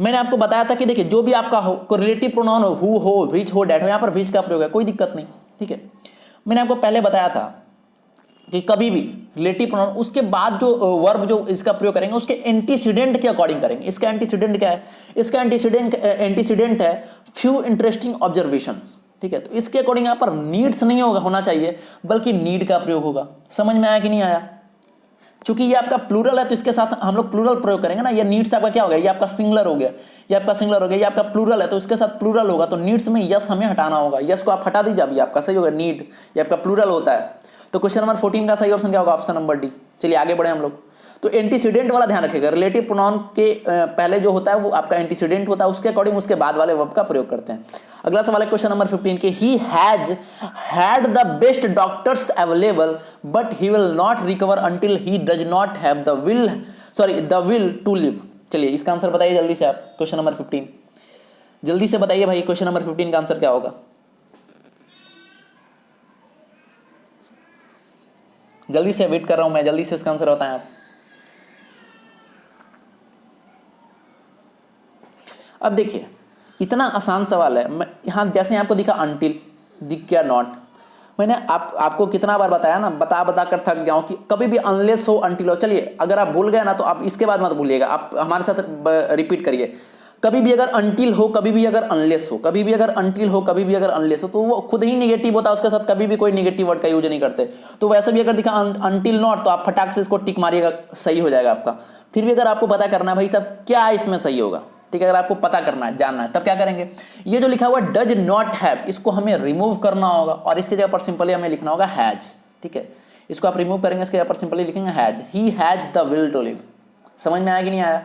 मैंने आपको बताया था कि देखिए जो भी आपका हो, रिलेटिव प्रोनाउन हो, हु हो, विच हो, डैट हो, यहाँ पर विच का प्रयोग है, कोई दिक्कत नहीं, ठीक है। मैंने आपको पहले बताया था कि कभी भी रिलेटिव प्रोनाउन उसके बाद जो वर्ब जो इसका प्रयोग करेंगे उसके एंटीसीडेंट के अकॉर्डिंग करेंगे। इसका एंटीसीडेंट क्या है, इसका एंटीसीडेंट है फ्यू इंटरेस्टिंग ऑब्जर्वेशंस, ठीक है। तो इसके अकॉर्डिंग यहाँ पर नीड्स नहीं होना चाहिए, बल्कि नीड का प्रयोग होगा। समझ में आया कि नहीं आया? चूंकि ये आपका प्लूरल है तो इसके साथ हम लोग प्लूरल प्रयोग करेंगे ना। ये नीड्स आपका क्या हो गया, ये आपका सिंगुलर हो गया, ये आपका सिंगुलर हो गया, ये आपका प्लूरल है तो इसके साथ प्लूरल होगा, तो नीड्स में यस हमें हटाना होगा, यस को आप हटा दीजिए, अभी आपका सही होगा नीड, ये आपका प्लूरल होता है। तो क्वेश्चन नंबर 14 का सही ऑप्शन क्या होगा, ऑप्शन नंबर डी। चलिए आगे बढ़े हम लोग। तो एंटीसीडेंट वाला ध्यान रखिएगा, रिलेटिव प्रोनाउन के पहले जो होता है वो आपका एंटीसीडेंट होता है, उसके अकॉर्डिंग उसके बाद वाले वर्ब का प्रयोग करते हैं। अगला सवाल है क्वेश्चन नंबर 15 के, he has had the best doctors available but he will not recover until he does not have the will to live. चलिए इसका आंसर बताइए जल्दी से आप, क्वेश्चन नंबर 15 जल्दी से बताइए भाई, क्वेश्चन नंबर 15 का आंसर क्या होगा, जल्दी से वेट कर रहा हूं मैं, जल्दी से इसका आंसर बताएं आप। अब देखिए इतना आसान सवाल है, मैं यहां जैसे आपको दिखा अनटिल, दिख गया नॉट, मैंने आपको कितना बार बताया ना, बता कर थक गया हूं कि कभी भी अनलेस हो अनटिल हो। चलिए अगर आप भूल गए ना तो आप इसके बाद मत भूलिएगा, आप हमारे साथ रिपीट करिए, कभी भी अगर अनटिल हो, कभी भी अगर अनलेस हो, कभी भी अगर अनटिल हो, कभी भी अगर अनलेस हो, तो वो खुद ही निगेटिव होता है, उसके साथ कभी भी कोई निगेटिव वर्ड का यूज नहीं करते। तो वैसे भी अगर दिखा अनटिल नॉट तो आप फटाक से इसको टिक मारिएगा, सही हो जाएगा आपका। फिर भी अगर आपको पता करना है भाई साहब क्या इसमें सही होगा, ठीक है, अगर आपको पता करना है, जानना है, तब क्या करेंगे, ये जो लिखा हुआ डज नॉट हैव, इसको हमें रिमूव करना होगा और इसके जगह पर सिंपली हमें लिखना होगा हैज। ठीक है, इसको आप रिमूव करेंगे, इसके जगह पर सिंपली लिखेंगे has, he has the will to live. समझ में आया कि नहीं आया।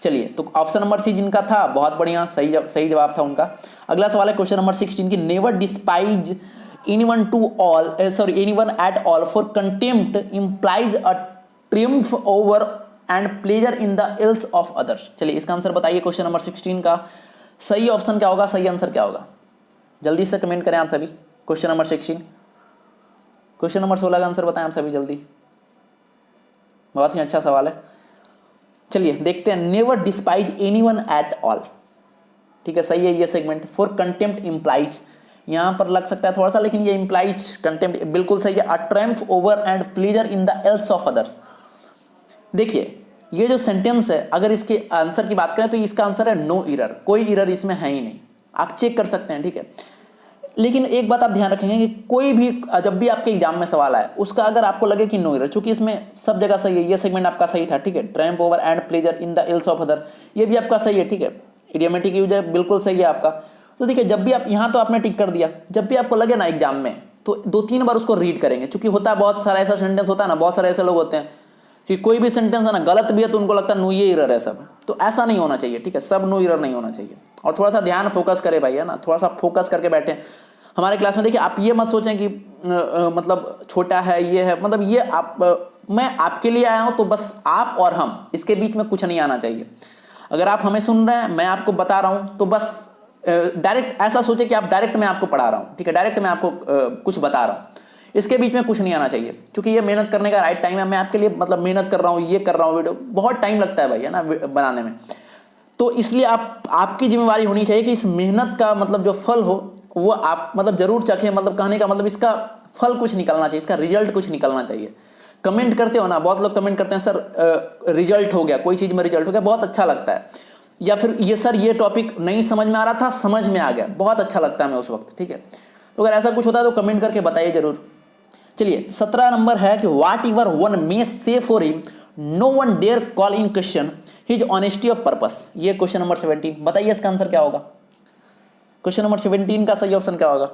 चलिए तो ऑप्शन नंबर सी जिनका था बहुत बढ़िया, सही जवाब था उनका। अगला सवाल है क्वेश्चन नंबर 16 की, never despise anyone anyone at all for contempt implies a Triumph over and pleasure in the ills of others. चलिए इसका आंसर बताइए, क्वेश्चन नंबर 16 का सही ऑप्शन क्या होगा, सही आंसर क्या होगा, जल्दी से कमेंट करें आप सभी। क्वेश्चन नंबर 16, क्वेश्चन नंबर 16 का आंसर बताएं आप सभी जल्दी, बहुत ही अच्छा सवाल है। चलिए देखते हैं, never despise anyone at all, ठीक है सही है ये सेगमेंट। फॉर कंटेम्प्ट इंप्लाइज, यहां पर लग सकता है थोड़ा सा, लेकिन ये इंप्लाइज कंटेम्प्ट बिल्कुल सही है। A triumph over and pleasure in the ills of others. देखिए ये जो सेंटेंस है, अगर इसके आंसर की बात करें तो इसका आंसर है नो एरर, कोई एरर इसमें है ही नहीं, आप चेक कर सकते हैं, ठीक है। लेकिन एक बात आप ध्यान रखेंगे कि कोई भी जब भी आपके एग्जाम में सवाल आए, उसका अगर आपको लगे कि नो एरर, चूंकि इसमें सब जगह सही है, ये सेगमेंट आपका सही था, ठीक है, Triumph over and pleasure in the ills of other, ये भी आपका सही है, ठीक है, इडियोमेटिक यूज है, बिल्कुल सही है आपका। तो देखिए जब भी आप यहाँ तो आपने टिक कर दिया, जब भी आपको लगे ना एग्जाम में तो 2-3 बार उसको रीड करेंगे, क्योंकि होता है बहुत सारा ऐसा सेंटेंस होता है ना, बहुत सारे ऐसे लोग होते हैं कि कोई भी सेंटेंस है ना गलत भी है तो उनको लगता है नो ये एरर है सब, तो ऐसा नहीं होना चाहिए, ठीक है, सब नो एरर नहीं होना चाहिए। और थोड़ा सा ध्यान फोकस करे भाई, है ना, थोड़ा सा फोकस करके बैठे हमारे क्लास में। देखिए आप ये मत सोचें कि मतलब छोटा है ये है, मतलब ये मैं आपके लिए आया हूं तो बस आप और हम, इसके बीच में कुछ नहीं आना चाहिए। अगर आप हमें सुन रहे हैं, मैं आपको बता रहा हूं, तो बस डायरेक्ट ऐसा सोचे कि आप डायरेक्ट मैं आपको पढ़ा रहा हूं, ठीक है, डायरेक्ट मैं आपको कुछ बता रहा हूं, इसके बीच में कुछ नहीं आना चाहिए, क्योंकि ये मेहनत करने का राइट टाइम है। मैं आपके लिए मतलब मेहनत कर रहा हूँ, ये कर रहा हूँ, वीडियो बहुत टाइम लगता है भाई, है ना, बनाने में, तो इसलिए आपकी जिम्मेवारी होनी चाहिए कि इस मेहनत का मतलब जो फल हो वो आप मतलब जरूर चखें, मतलब कहने का मतलब इसका फल कुछ निकलना चाहिए, इसका रिजल्ट कुछ निकलना चाहिए। कमेंट करते हो ना, बहुत लोग कमेंट करते हैं सर रिजल्ट हो गया, कोई चीज में रिजल्ट हो गया, बहुत अच्छा लगता है, या फिर ये सर ये टॉपिक नहीं समझ में आ रहा था, समझ में आ गया, बहुत अच्छा लगता है हमें उस वक्त, ठीक है। तो अगर ऐसा कुछ होता है तो कमेंट करके बताइए जरूर। चलिए 17 नंबर है कि what ever one may say for him no one dare call in question his honesty of purpose. ये क्वेश्चन नंबर 17, बताइए इसका आंसर क्या होगा, क्वेश्चन नंबर 17 का सही ऑप्शन क्या होगा।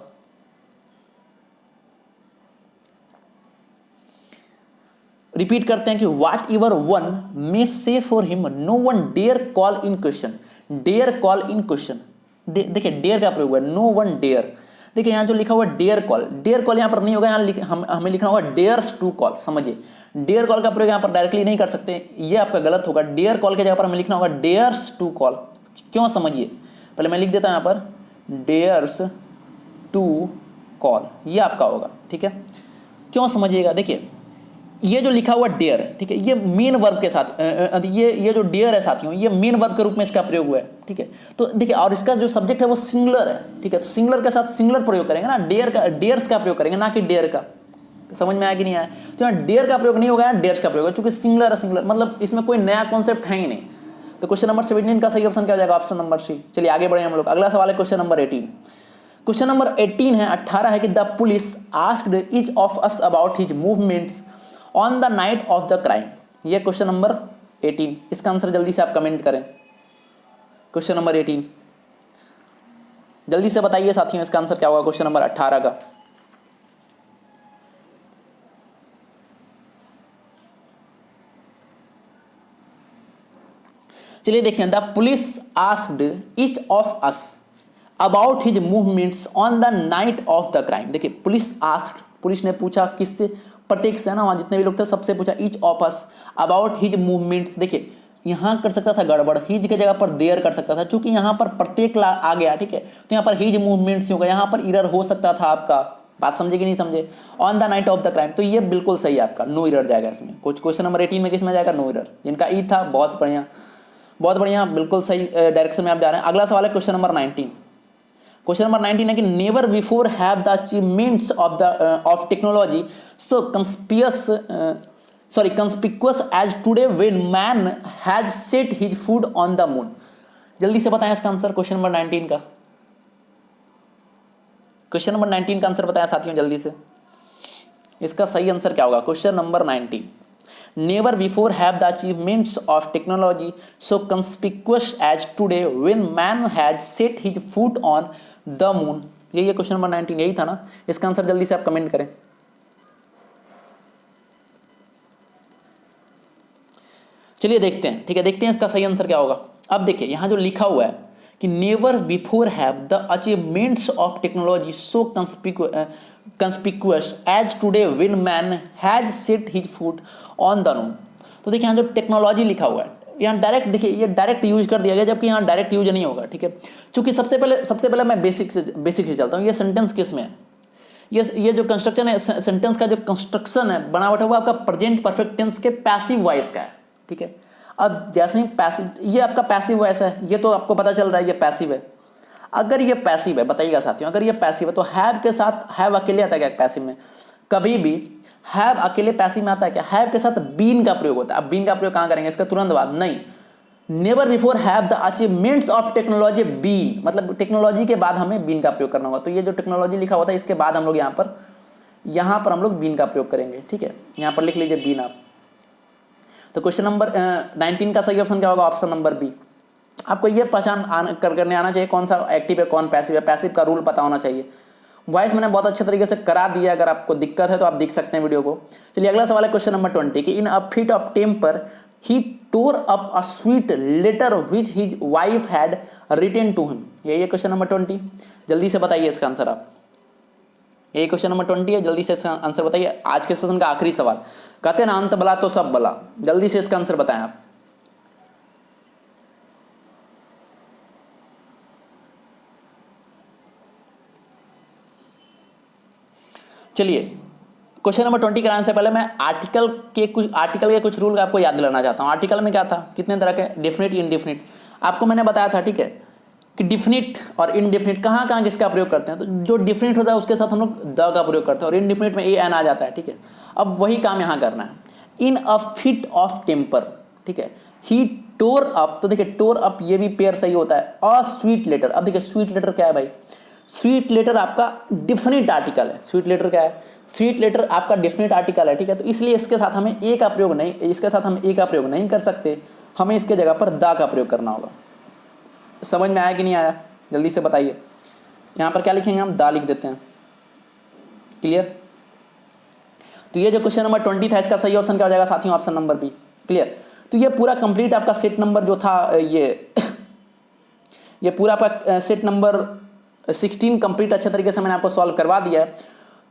रिपीट करते हैं कि what ever one may say for him no one dare call in question, dare call in question, देखिए डेयर का प्रयोग है, नो वन डेयर। देखिए यहाँ जो लिखा हुआ डेयर कॉल यहाँ पर नहीं होगा, यहाँ हमें लिखना होगा डेयर्स टू कॉल। समझिए डेयर कॉल का प्रयोग यहाँ पर डायरेक्टली नहीं कर सकते, ये आपका गलत होगा। डेयर कॉल के जगह पर हमें लिखना होगा डेयर्स टू कॉल। क्यों, समझिए, पहले मैं लिख देता हूँ यहाँ पर डेयर्स टू कॉल, ये आपका होगा, ठीक है। क्यों, समझिएगा, देखिए ये जो लिखा हुआ डेयर, ठीक है, ये मेन वर्ब के साथ, ये जो डेयर है साथियों, ये मेन वर्ब के रूप में इसका प्रयोग हुआ है, ठीक है। तो देखिए और इसका जो सब्जेक्ट है वो सिंगुलर है, ठीक है, तो सिंगुलर के साथ सिंगुलर प्रयोग करेंगे ना, डेयर्स का प्रयोग करेंगे, ना कि डेयर का। समझ में आया कि नहीं आया। तो यहाँ डेयर का प्रयोग नहीं होगा, डेयर्स का प्रयोग है, चूंकि सिंगुलर है, सिंगुलर मतलब इसमें कोई नया कॉन्सेप्ट है ही नहीं। तो क्वेश्चन नंबर 17 का सही ऑप्शन क्या हो जाएगा, ऑप्शन नंबर सी। चलिए आगे बढ़े हम लोग, अगला सवाल है क्वेश्चन नंबर 18। क्वेश्चन नंबर 18 है 18 है कि the police asked each of us about his movements on the night of the crime. ये क्वेश्चन नंबर 18, इसका आंसर जल्दी से आप कमेंट करें। क्वेश्चन नंबर 18 जल्दी से बताइए साथियों, इसका आंसर क्या होगा क्वेश्चन नंबर 18 का। चलिए देखते हैं। The police asked each of us about his movements on the night of the crime. देखिए पुलिस आस्क्ड, पुलिस ने पूछा किससे, प्रत्येक से ना, वहां जितने भी लोग थे सबसे पूछा each of us about his movements. देखिए यहां कर सकता था गड़बड़, हिज के जगह पर देयर कर सकता था, क्योंकि यहां पर प्रत्येक आ गया, ठीक है, तो यहां पर हिज मूवमेंट्स होगा, यहां पर इरर हो सकता था आपका। बात समझे कि नहीं समझे? On the night of the crime, तो ये बिल्कुल सही है आपका, नो इरर जाएगा इसमें। कुछ क्वेश्चन नंबर 18 में किस में जाएगा? No error. जिनका ई था बहुत बढ़िया, बहुत बढ़िया, बिल्कुल सही डायरेक्शन में आप जा रहे हैं। अगला सवाल है क्वेश्चन नंबर 19। क्वेश्चन नंबर 19 है कि never before have the achievements of technology so conspicuous as today when man has set his food on the moon. जल्दी से बताएं इसका आंसर क्वेश्चन नंबर 19 का। क्वेश्चन नंबर 19 का आंसर बताएं साथियों जल्दी से, इसका सही आंसर क्या होगा? Question number 19, never before have the achievements of technology so conspicuous as today when man has set his foot on the moon. यही है क्वेश्चन नंबर 19, यही था ना? इसका आंसर जल्दी से आप कमेंट करें। चलिए देखते हैं, ठीक है, देखते हैं इसका सही आंसर क्या होगा। अब देखिए यहां जो लिखा हुआ है कि never before have the achievements of technology so conspicuous as today when man has set his foot on the moon. तो देखिए यहाँ जो टेक्नोलॉजी लिखा हुआ है, यहाँ डायरेक्ट देखिए ये डायरेक्ट यूज कर दिया गया, जबकि यहाँ डायरेक्ट यूज नहीं होगा, ठीक है। चूंकि सबसे पहले मैं बेसिक से चलता हूँ। ये सेंटेंस किस में है? ये जो कंस्ट्रक्शन है, सेंटेंस का जो कंस्ट्रक्शन है बनावट है, वो आपका प्रेजेंट परफेक्ट टेंस के पैसिव वॉइस का है, ठीक है। अब जैसे ही पैसिव, ये आपका पैसिव वॉइस है, ये तो आपको पता चल रहा है ये पैसिव है। अगर ये पैसिव है, बताइएगा साथियों, अगर ये पैसिव है तो हैव के साथ, हैव अकेले आता है क्या पैसिव में? कभी भी हैव अकेले पैसिव में आता है क्या? हैव के साथ बीन का प्रयोग होता है। अब बीन का प्रयोग कहां करेंगे? इसका तुरंत बाद नहीं। Never before have the achievements of technology been, मतलब टेक्नोलॉजी के बाद हमें बीन का प्रयोग करना होगा। तो ये जो टेक्नोलॉजी लिखा होता है इसके बाद हम लोग यहाँ पर हम लोग बीन का प्रयोग करेंगे, ठीक है। यहाँ पर लिख लीजिए बीन आप। तो क्वेश्चन नंबर 19 का सही ऑप्शन क्या होगा? Option number B. आपको ये पहचान करने आना चाहिए कौन सा एक्टिव है कौन पैसिव है, पैसिव का रूल पता होना चाहिए। वॉइस मैंने बहुत अच्छे तरीके से करा दिया, अगर आपको दिक्कत है तो आप देख सकते हैं वीडियो को। चलिए अगला सवाल है क्वेश्चन नंबर 20 कि in a fit of temper he tore up a sweet letter which his wife had written to him. यही है क्वेश्चन नंबर 20, जल्दी से बताइए इसका आंसर आप। यही क्वेश्चन नंबर 20 है, जल्दी से इसका आंसर बताइए। आज के सेशन का आखिरी सवाल, कहते हैं ना अंत बला तो सब बला, जल्दी से इसका आंसर बताएं आप। चलिए क्वेश्चन नंबर 20 कराने से पहले मैं आर्टिकल के कुछ रूल आपको याद दिलाना चाहता हूं। आर्टिकल में क्या था, कितने तरह के, डेफिनेट, इनडेफिनेट। आपको मैंने बताया था, ठीक है, कि डिफिनिट और इनडेफिनिट कहाँ कहाँ किसका प्रयोग करते हैं। तो जो डिफिनिट होता है उसके साथ हम लोग द का प्रयोग करते हैं, और इनडेफिनिट में ए एन आ जाता है, ठीक है। अब वही काम यहाँ करना है। इन अ फिट ऑफ टेम्पर, ठीक है, ही टोर अप, तो देखिए टोर अप ये भी पेयर सही होता है। अ स्वीट लेटर, अब देखिए स्वीट लेटर क्या है भाई? स्वीट लेटर आपका डिफिनिट आर्टिकल है। स्वीट लेटर क्या है? स्वीट लेटर आपका डिफिनिट आर्टिकल है, ठीक है। तो इसलिए इसके साथ हमें ए का प्रयोग नहीं कर सकते, हमें इसके जगह पर द का प्रयोग करना होगा। समझ में आया कि नहीं आया? जल्दी से बताइए। यहाँ पर क्या लिखेंगे हम? दा लिख देते हैं। क्लियर? तो ये जो क्वेश्चन नंबर 20 था इसका सही ऑप्शन क्या हो जाएगा साथियों? Option number B. क्लियर? तो ये पूरा कंप्लीट आपका सेट नंबर जो था, ये पूरा आपका सेट नंबर 16 कंप्लीट अच्छे तरीके से मैंने आपको सॉल्व करवा दिया है।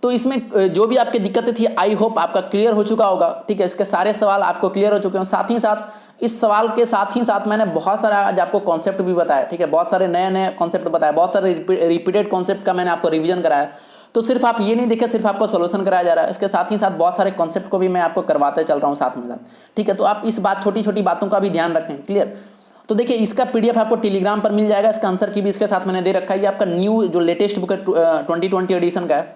तो इसमें जो भी आपकी दिक्कतें थी आई होप आपका क्लियर हो चुका होगा, ठीक है। इसके सारे सवाल आपको क्लियर हो चुके हैं। साथ ही साथ इस सवाल के साथ ही साथ मैंने बहुत सारा आज आपको कॉन्सेप्ट भी बताया, ठीक है, बहुत सारे नए कॉन्सेप्ट बताया, बहुत सारे रिपीटेड कॉन्सेप्ट का मैंने आपको रिवीजन कराया। तो सिर्फ आप ये नहीं देखे सिर्फ आपको सोल्यूशन कराया जा रहा है, इसके साथ ही साथ बहुत सारे कॉन्सेप्ट को भी मैं आपको करवाते चल रहा हूँ साथ में साथ, ठीक है। तो आप इस बात, छोटी छोटी बातों का भी ध्यान रखें। क्लियर? तो देखिए इसका पीडीएफ आपको टेलीग्राम पर मिल जाएगा, इसका आंसर की भी इसके साथ मैंने दे रखा है। ये आपका न्यू जो लेटेस्ट बुक है 2020 एडिशन का है।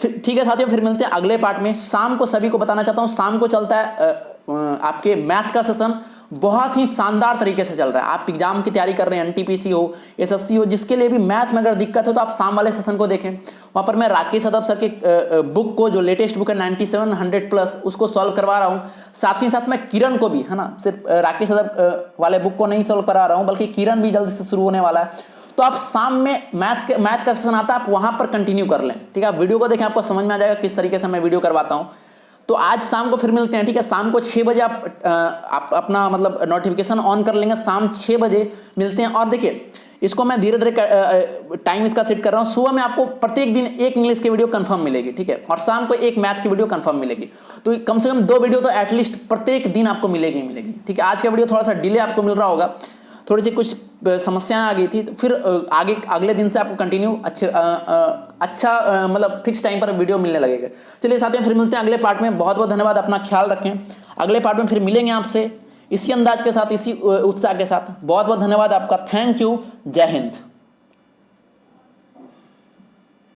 ठीक है साथियों, फिर मिलते हैं अगले पार्ट में। शाम को सभी को बताना चाहता हूँ, शाम को चलता है आपके मैथ का सेशन, बहुत ही शानदार तरीके से चल रहा है। आप एग्जाम की तैयारी कर रहे हैं, एनटीपीसी हो, एसएससी हो, जिसके लिए भी मैथ में अगर दिक्कत हो तो आप शाम वाले सेशन को देखें। वहाँ पर मैं राकेश यादव सर के बुक को, जो लेटेस्ट बुक है 9700+ उसको सॉल्व करवा रहा हूँ। साथ ही साथ मैं किरण को भी, है ना, सिर्फ राकेश यादव वाले बुक को नहीं सॉल्व करा रहा हूँ, बल्कि किरण भी जल्द से शुरू होने वाला है। तो आप शाम में मैथ का सेशन आता है, आप वहाँ पर कंटिन्यू कर लें, ठीक है। आप वीडियो को देखें, आपको समझ में आ जाएगा किस तरीके से मैं वीडियो करवाता हूँ। तो आज शाम को फिर मिलते हैं, ठीक है। शाम को 6 बजे आप अपना मतलब नोटिफिकेशन ऑन कर लेंगे, शाम 6 बजे मिलते हैं। और देखिए, इसको मैं धीरे धीरे टाइम इसका सेट कर रहा हूँ। सुबह में आपको प्रत्येक दिन एक इंग्लिश की वीडियो कंफर्म मिलेगी, ठीक है, और शाम को एक मैथ की वीडियो कंफर्म मिलेगी। तो कम से कम 2 वीडियो तो एटलीस्ट प्रत्येक दिन आपको मिलेगी, ठीक है। आज का वीडियो थोड़ा सा डिले आपको मिल रहा होगा, थोड़ी सी कुछ समस्याएं आ गई थी, तो फिर आगे अगले दिन से आपको कंटिन्यू अच्छा मतलब फिक्स टाइम पर वीडियो मिलने लगेगा। चलिए साथियों, फिर मिलते हैं अगले पार्ट में। बहुत बहुत धन्यवाद, अपना ख्याल रखें। अगले पार्ट में फिर मिलेंगे आपसे इसी अंदाज के साथ, इसी उत्साह के साथ। बहुत बहुत धन्यवाद आपका। Thank you. जय हिंद।